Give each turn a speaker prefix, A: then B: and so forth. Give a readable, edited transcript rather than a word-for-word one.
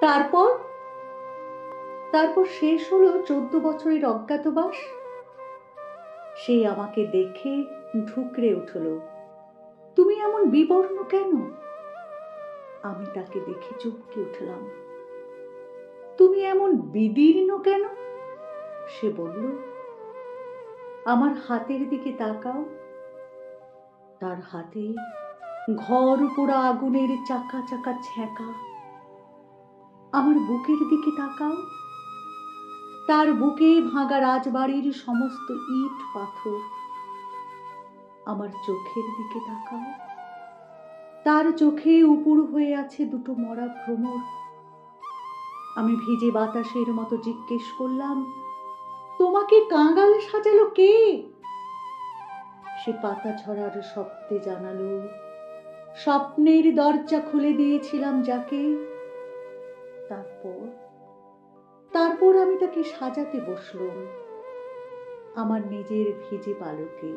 A: তারপর তারপর শেষ হলো 14 বছরের অজ্ঞাতবাস। সে আমাকে দেখে ঢুকরে উঠল, তুমি এমন বিবর্ণ কেন? আমি তাকে দেখে চমকে উঠলাম। তুমি এমন বিদীর্ণ কেন? সে বলল, আমার হাতের দিকে তাকাও। তার হাতে ঘর পোড়া আগুনের চাকা চাকা ছ্যাঁকা। আমার বুকের দিকে তাকাও। তার বুকে ভাঙা রাজবাড়ির সমস্ত ইট পাথর। আমার চোখের দিকে তাকাও। তার চোখে উপুড় হয়ে আছে দুটো মরা ভ্রমর। আমি ভিজে বাতাসের মতো জিজ্ঞেস করলাম, তোমাকে কাঙাল সাজালো কে? সে পাতা ঝরার শব্দে জানালো, স্বপ্নের দরজা খুলে দিয়েছিলাম যাকে। তারপর আমি তাকে সাজাতে বসলুম আমার নিজের ভিজে পালকে।